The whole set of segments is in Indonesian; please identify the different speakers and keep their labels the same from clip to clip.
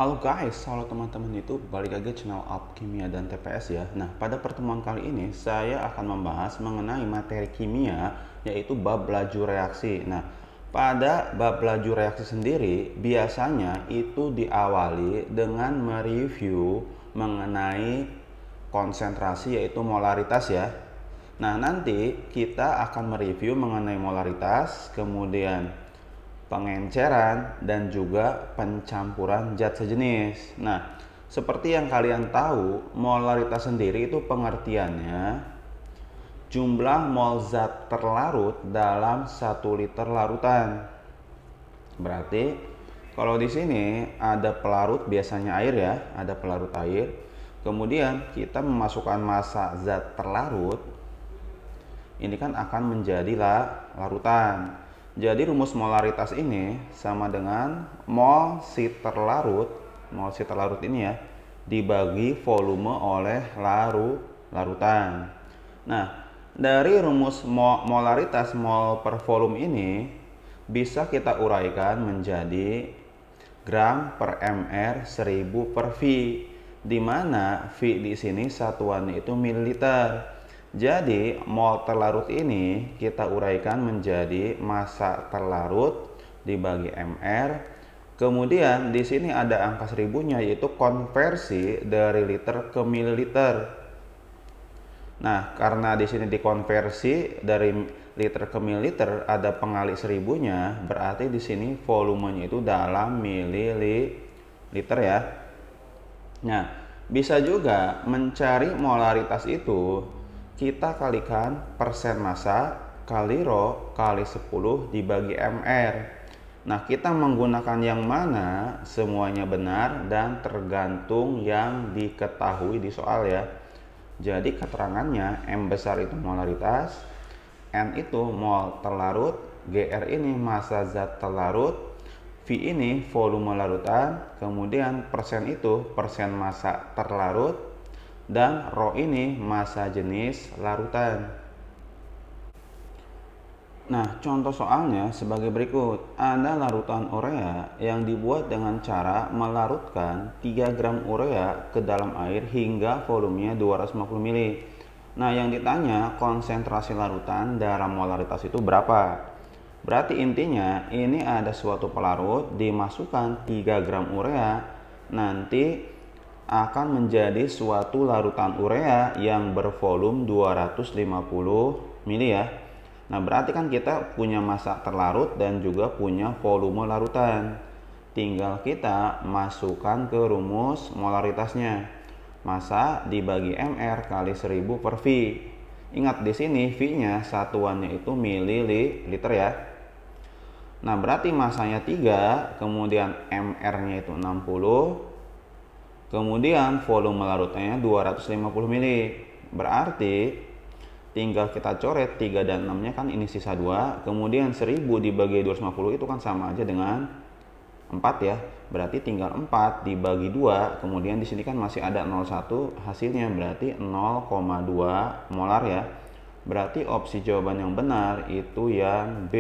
Speaker 1: Halo guys, halo teman-teman YouTube, balik lagi channel Up Kimia dan TPS ya. Nah, pada pertemuan kali ini saya akan membahas mengenai materi kimia, yaitu bab laju reaksi. Nah, pada bab laju reaksi sendiri, biasanya itu diawali dengan mereview mengenai konsentrasi, yaitu molaritas ya. Nah, nanti kita akan mereview mengenai molaritas, kemudian pengenceran, dan juga pencampuran zat sejenis. Nah, seperti yang kalian tahu, molaritas sendiri itu pengertiannya jumlah mol zat terlarut dalam 1 liter larutan. Berarti kalau di sini ada pelarut, biasanya air ya, ada pelarut air. Kemudian kita memasukkan massa zat terlarut, ini kan akan menjadi larutan. Jadi rumus molaritas ini sama dengan mol si terlarut ini ya, dibagi volume oleh larutan. Nah, dari rumus molaritas mol per volume ini bisa kita uraikan menjadi gram per mr 1000 per V, di mana V di sini satuannya itu mililiter. Jadi mol terlarut ini kita uraikan menjadi massa terlarut dibagi mr. Kemudian di sini ada angka 1000-nya, yaitu konversi dari liter ke mililiter. Nah, karena di sini dikonversi dari liter ke mililiter, ada pengali 1000-nya, berarti di sini volumenya itu dalam mililiter ya. Nah, bisa juga mencari molaritas itu kita kalikan persen massa kali rho kali 10 dibagi mr. Nah, kita menggunakan yang mana semuanya benar dan tergantung yang diketahui di soal ya. Jadi keterangannya M besar itu molaritas, N itu mol terlarut, Gr ini massa zat terlarut, V ini volume larutan, kemudian persen itu persen massa terlarut, dan rho ini massa jenis larutan. Nah, contoh soalnya sebagai berikut. Ada larutan urea yang dibuat dengan cara melarutkan 3 gram urea ke dalam air hingga volumenya 250 ml. Nah, yang ditanya konsentrasi larutan dalam molaritas itu berapa? Berarti intinya ini ada suatu pelarut, dimasukkan 3 gram urea, nanti akan menjadi suatu larutan urea yang bervolume 250 ml ya. Nah, berarti kan kita punya massa terlarut dan juga punya volume larutan. Tinggal kita masukkan ke rumus molaritasnya. Massa dibagi mr kali 1000 per V. Ingat di sini V-nya satuannya itu mililiter ya. Nah, berarti massanya 3, kemudian mr-nya itu 60. Kemudian volume larutnya 250 ml. Berarti tinggal kita coret 3 dan 6 nya kan ini sisa 2. Kemudian 1000 dibagi 250 itu kan sama aja dengan 4 ya. Berarti tinggal 4 dibagi 2. Kemudian di sini kan masih ada 0,1, hasilnya berarti 0,2 molar ya. Berarti opsi jawaban yang benar itu yang B.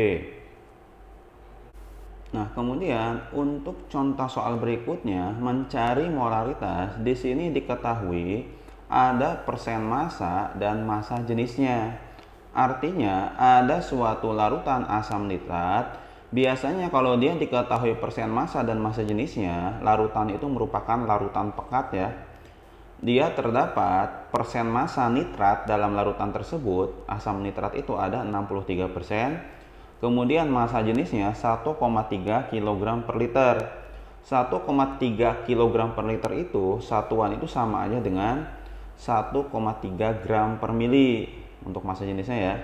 Speaker 1: Nah, kemudian untuk contoh soal berikutnya, mencari molaritas, di sini diketahui ada persen massa dan massa jenisnya. Artinya ada suatu larutan asam nitrat, biasanya kalau dia diketahui persen massa dan massa jenisnya, larutan itu merupakan larutan pekat ya. Dia terdapat persen massa nitrat dalam larutan tersebut, asam nitrat itu ada 63%. Kemudian massa jenisnya 1,3 kg per liter. 1,3 kg per liter itu satuan itu sama aja dengan 1,3 gram per mili untuk massa jenisnya ya.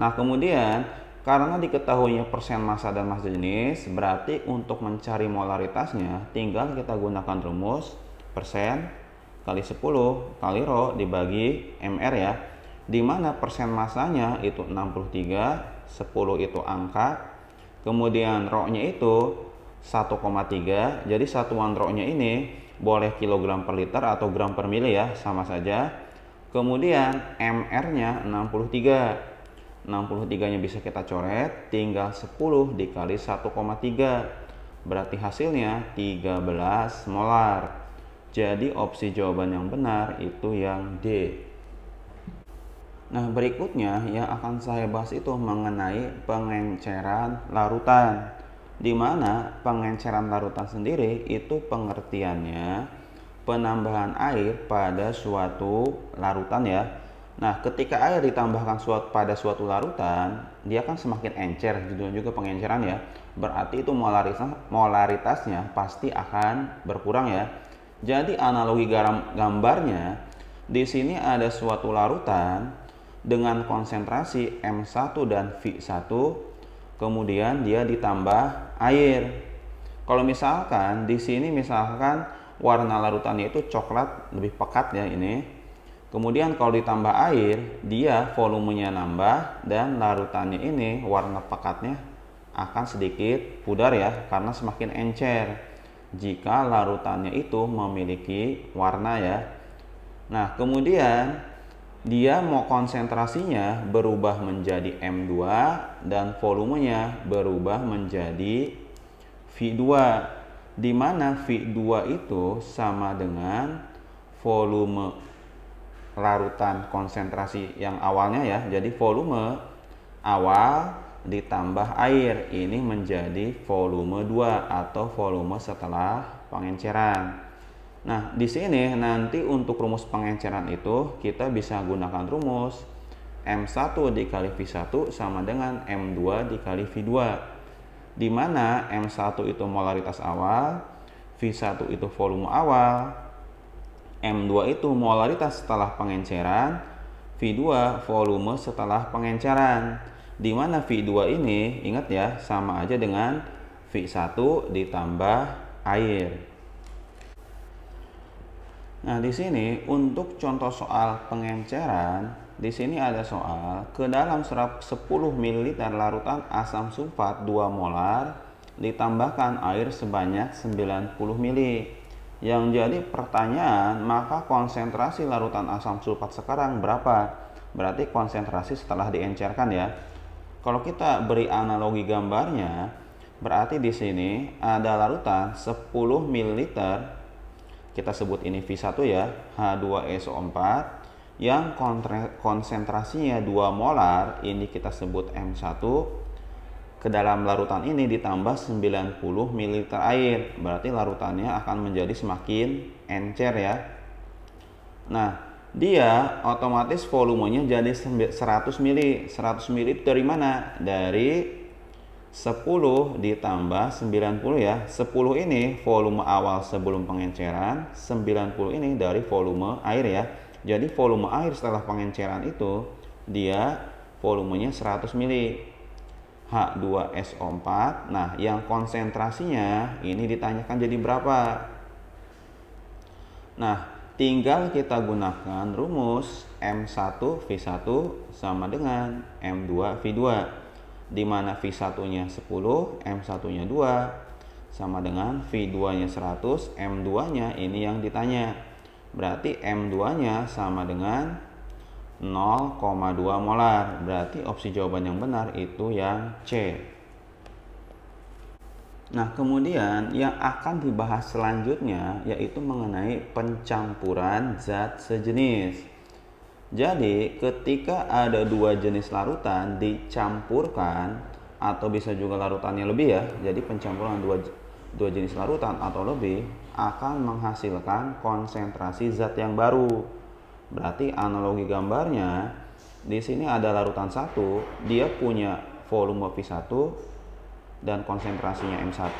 Speaker 1: Nah, kemudian karena diketahuinya persen massa dan massa jenis, berarti untuk mencari molaritasnya tinggal kita gunakan rumus persen kali 10 kali rho dibagi mr ya. Di mana persen massanya itu 63, 10 itu angka, kemudian rho-nya itu 1,3. Jadi satuan rho-nya ini boleh kilogram per liter atau gram per mili ya, sama saja. Kemudian mr-nya 63. 63-nya bisa kita coret, tinggal 10 dikali 1,3. Berarti hasilnya 13 molar. Jadi opsi jawaban yang benar itu yang D. Nah, berikutnya yang akan saya bahas itu mengenai pengenceran larutan. Di mana pengenceran larutan sendiri itu pengertiannya penambahan air pada suatu larutan ya. Nah, ketika air ditambahkan pada suatu larutan, dia kan semakin encer, judulnya juga pengenceran ya. Berarti itu molaritasnya pasti akan berkurang ya. Jadi analogi gambarnya, di sini ada suatu larutan dengan konsentrasi M1 dan V1, kemudian dia ditambah air. Kalau misalkan di sini misalkan warna larutannya itu coklat lebih pekat ya ini. Kemudian kalau ditambah air, dia volumenya nambah dan larutannya ini warna pekatnya akan sedikit pudar ya karena semakin encer jika larutannya itu memiliki warna ya. Nah, kemudian dia mau konsentrasinya berubah menjadi M2 dan volumenya berubah menjadi V2, di mana V2 itu sama dengan volume larutan konsentrasi yang awalnya ya. Jadi volume awal ditambah air ini menjadi volume 2 atau volume setelah pengenceran. Nah, di sini nanti untuk rumus pengenceran itu kita bisa gunakan rumus M1 dikali V1 sama dengan M2 dikali V2. Di mana M1 itu molaritas awal, V1 itu volume awal, M2 itu molaritas setelah pengenceran, V2 volume setelah pengenceran. Di mana V2 ini ingat ya sama aja dengan V1 ditambah air. Nah, di sini untuk contoh soal pengenceran, di sini ada soal ke dalam 10 ml larutan asam sulfat 2 molar ditambahkan air sebanyak 90 ml. Yang jadi pertanyaan, maka konsentrasi larutan asam sulfat sekarang berapa? Berarti konsentrasi setelah diencerkan ya. Kalau kita beri analogi gambarnya, berarti di sini ada larutan 10 ml, kita sebut ini V1 ya, H2SO4 yang konsentrasinya 2 molar, ini kita sebut M1. Ke dalam larutan ini ditambah 90 ml air, berarti larutannya akan menjadi semakin encer ya. Nah, dia otomatis volumenya jadi 100 ml. 100 ml itu dari mana? Dari 10 ditambah 90 ya. 10 ini volume awal sebelum pengenceran, 90 ini dari volume air ya. Jadi volume air setelah pengenceran itu dia volumenya 100 ml. H2SO4. Nah, yang konsentrasinya ini ditanyakan jadi berapa? Nah, tinggal kita gunakan rumus M1V1 sama dengan M2V2, di mana V1-nya 10, M1-nya 2, sama dengan V2-nya 100, M2-nya ini yang ditanya. Berarti M2-nya sama dengan 0,2 molar. Berarti opsi jawaban yang benar itu yang C. Nah, kemudian yang akan dibahas selanjutnya yaitu mengenai pencampuran zat sejenis. Jadi, ketika ada dua jenis larutan dicampurkan, atau bisa juga larutannya lebih ya. Jadi, pencampuran dua jenis larutan atau lebih akan menghasilkan konsentrasi zat yang baru. Berarti analogi gambarnya di sini ada larutan 1, dia punya volume V1 dan konsentrasinya M1,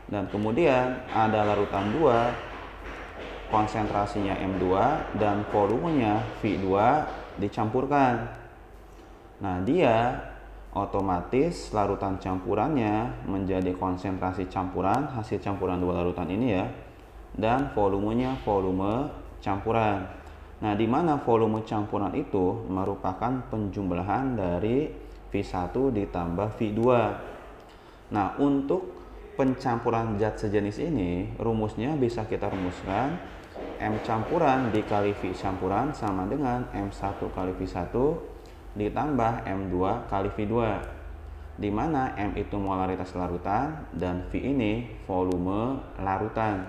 Speaker 1: dan kemudian ada larutan 2, konsentrasinya M2 dan volumenya V2 dicampurkan. Nah, dia otomatis larutan campurannya menjadi konsentrasi campuran, hasil campuran dua larutan ini ya, dan volumenya volume campuran. Nah, di mana volume campuran itu merupakan penjumlahan dari V1 ditambah V2. Nah, untuk pencampuran zat sejenis ini, rumusnya bisa kita rumuskan M campuran dikali V campuran sama dengan M1 kali V1 ditambah M2 kali V2. di mana M itu molaritas larutan dan V ini volume larutan.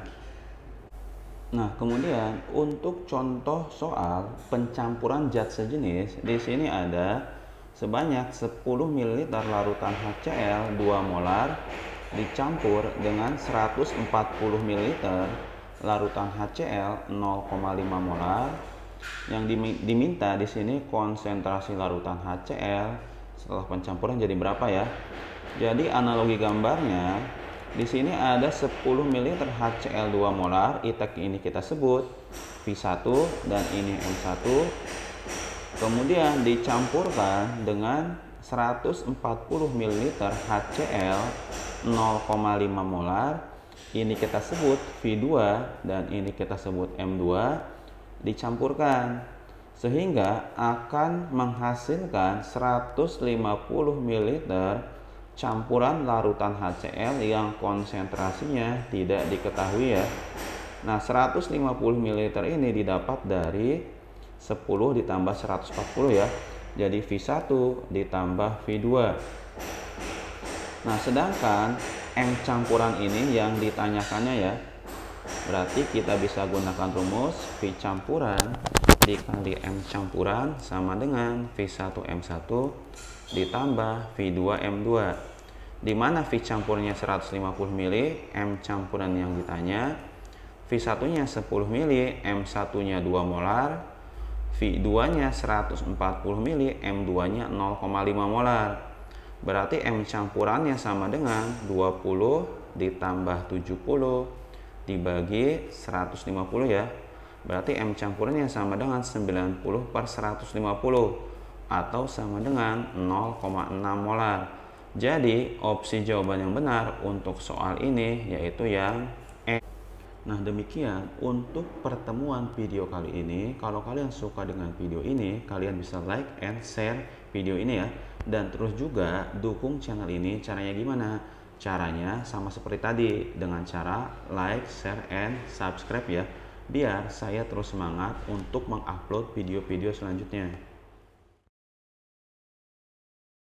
Speaker 1: Nah, kemudian untuk contoh soal pencampuran zat sejenis, di sini ada sebanyak 10 ml larutan HCl 2 molar dicampur dengan 140 ml larutan HCl 0,5 molar. Yang diminta di sini konsentrasi larutan HCl setelah pencampuran jadi berapa ya? Jadi analogi gambarnya di sini ada 10 ml HCl 2 molar, ITEK ini kita sebut V1 dan ini M1. Kemudian dicampurkan dengan 140 ml HCl 0,5 molar. Ini kita sebut V2 dan ini kita sebut M2, dicampurkan sehingga akan menghasilkan 150 ml campuran larutan HCl yang konsentrasinya tidak diketahui ya. Nah, 150 ml ini didapat dari 10 ditambah 140 ya. Jadi V1 ditambah V2. Nah, sedangkan M campuran ini yang ditanyakannya ya. Berarti kita bisa gunakan rumus V campuran dikali M campuran sama dengan V1 M1 ditambah V2 M2, di mana V campurnya 150 ml, M campuran yang ditanya, V1 nya 10 ml, M1 nya 2 molar, V2 nya 140 ml, M2 nya 0,5 molar. Berarti M campurannya sama dengan 20 ditambah 70 dibagi 150 ya. Berarti M campurannya sama dengan 90 per 150 atau sama dengan 0,6 molar. Jadi opsi jawaban yang benar untuk soal ini yaitu yang E. Nah, demikian untuk pertemuan video kali ini. Kalau kalian suka dengan video ini, kalian bisa like and share video ini ya. Dan terus juga dukung channel ini. Caranya gimana? Caranya sama seperti tadi, dengan cara like, share, and subscribe ya, biar saya terus semangat untuk mengupload video-video selanjutnya.